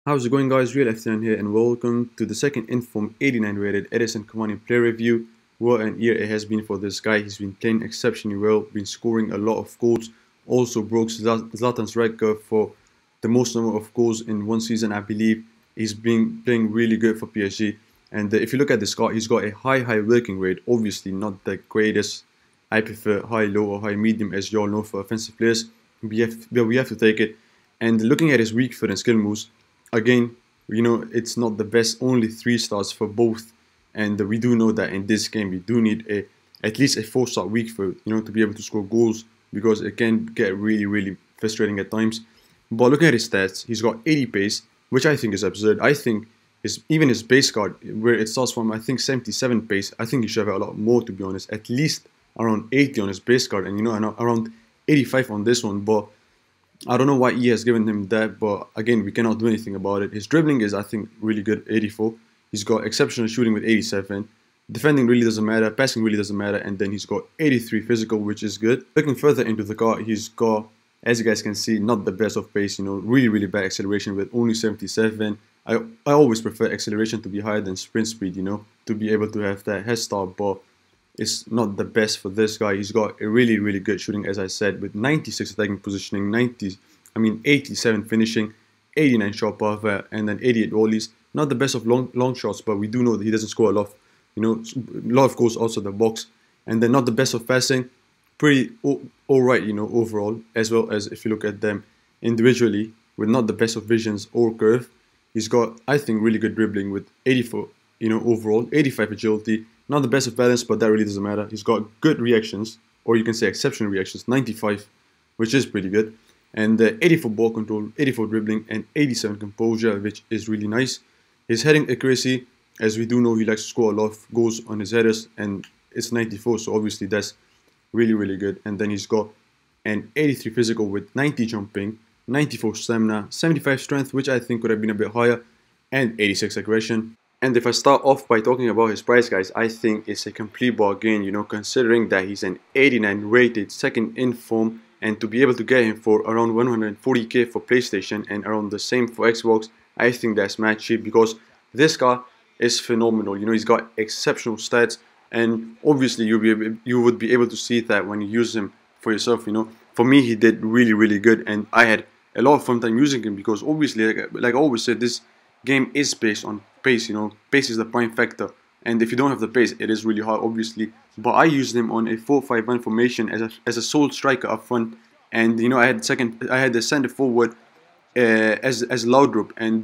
How's it going, guys? Real FTN here, and welcome to the second Inform 89 rated Edinson Cavani player review. What an year it has been for this guy. He's been playing exceptionally well, been scoring a lot of goals, also broke Zlatan's record for the most number of goals in one season, I believe. He's been playing really good for PSG. And if you look at the score, he's got a high working rate. Obviously, not the greatest. I prefer high, low, or high, medium, as you all know, for offensive players. We have to take it. And looking at his weak foot and skill moves, again, it's not the best. Only 3 stars for both, and we do know that in this game we do need at least a 4-star weak foot, to be able to score goals, because it can get really frustrating at times. But looking at his stats, he's got 80 pace, which I think is absurd. I think even his base card, where it starts from, I think 77 pace, I think he should have a lot more, to be honest. At least around 80 on his base card, and around 85 on this one. But I don't know why he has given him that, but again, we cannot do anything about it. His dribbling is, I think, really good, 84. He's got exceptional shooting with 87. Defending really doesn't matter, passing really doesn't matter, and then he's got 83 physical, which is good. Looking further into the car, he's got, as you guys can see, not the best of pace, really bad acceleration with only 77. I always prefer acceleration to be higher than sprint speed, to be able to have that head start, but it's not the best for this guy. He's got a really good shooting, as I said, with 96 attacking positioning, 87 finishing, 89 shot power, and then 88 volleys. Not the best of long shots, but we do know that he doesn't score a lot, a lot of goals also the box. And then not the best of passing, pretty alright, overall, as well as if you look at them individually, with not the best of visions or curve. He's got, I think, really good dribbling with 84, overall, 85 agility. Not the best of balance, but that really doesn't matter. He's got good reactions, or you can say exceptional reactions, 95, which is pretty good. And 84 ball control, 84 dribbling, and 87 composure, which is really nice. His heading accuracy, as we do know, he likes to score a lot of goals on his headers, and it's 94, so obviously that's really good. And then he's got an 83 physical with 90 jumping, 94 stamina, 75 strength, which I think could have been a bit higher, and 86 aggression. And if I start off by talking about his price, guys, I think it's a complete bargain, considering that he's an 89 rated second in form, and to be able to get him for around 140k for PlayStation and around the same for Xbox, I think that's mad cheap, because this guy is phenomenal. He's got exceptional stats, and obviously you would be able to see that when you use him for yourself. For me, he did really good, and I had a lot of fun time using him, because obviously, like I always said, this game is based on pace. Pace is the prime factor, and if you don't have the pace, it is really hard, obviously. But I used him on a 4-5-1 formation as a sole striker up front, and I had the center forward as Laudrup, and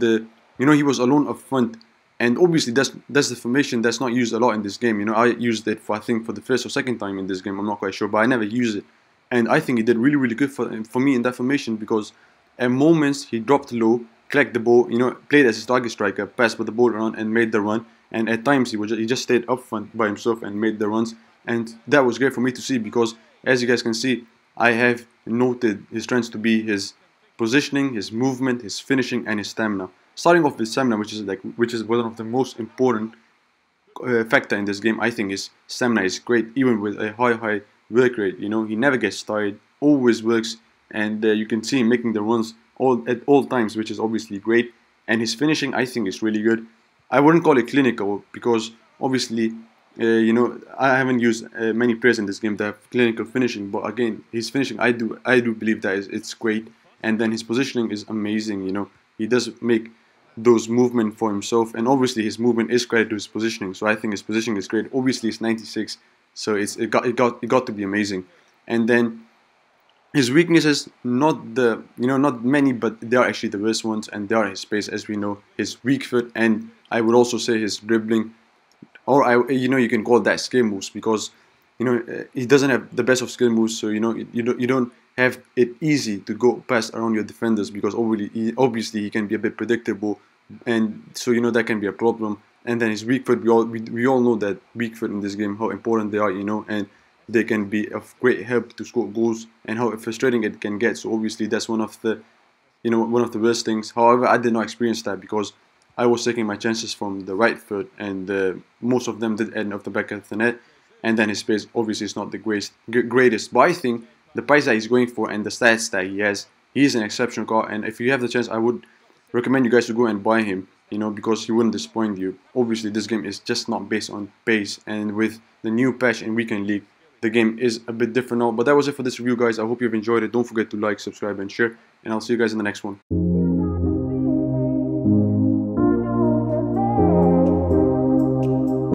he was alone up front, and obviously that's the formation that's not used a lot in this game. I used it for, I think, for the first or second time in this game, I'm not quite sure, but I never used it, and I think he did really good for me in that formation, because at moments he dropped low, collect the ball, played as a target striker, passed the ball around and made the run. And at times he just stayed up front by himself and made the runs. And that was great for me to see, because as you guys can see, I have noted his strengths to be his positioning, his movement, his finishing, and his stamina. Starting off with stamina, which is one of the most important factor in this game, I think his stamina is great, even with a high work rate. He never gets tired, always works, and you can see him making the runs at all times, which is obviously great. And his finishing, I think, is really good. I wouldn't call it clinical, because obviously, I haven't used many players in this game that have clinical finishing. But again, his finishing, I do believe that it's great. And then his positioning is amazing. He does make those movement for himself, and obviously his movement is credit to his positioning. So I think his positioning is great. Obviously, it's 96, so it got to be amazing. And then his weaknesses, not many, but they are actually the worst ones, and they are his pace, as we know, his weak foot, and I would also say his dribbling, or you can call that skill moves, because he doesn't have the best of skill moves, so you don't have it easy to go past around your defenders, because obviously he can be a bit predictable, and so that can be a problem. And then his weak foot, we all know that weak foot in this game, how important they are, and they can be of great help to score goals, and how frustrating it can get. So obviously that's one of the worst things. However, I did not experience that, because I was taking my chances from the right foot, and most of them did end off the back of the net. And then his pace obviously is not the greatest, but I think the price that he's going for and the stats that he has, he's an exceptional guy. And if you have the chance, I would recommend you guys to go and buy him, you know, because he wouldn't disappoint you. Obviously, this game is just not based on pace, and with the new patch in Weekend League, the game is a bit different now. But that was it for this review, guys. I hope you've enjoyed it. Don't forget to like, subscribe, and share, and I'll see you guys in the next one.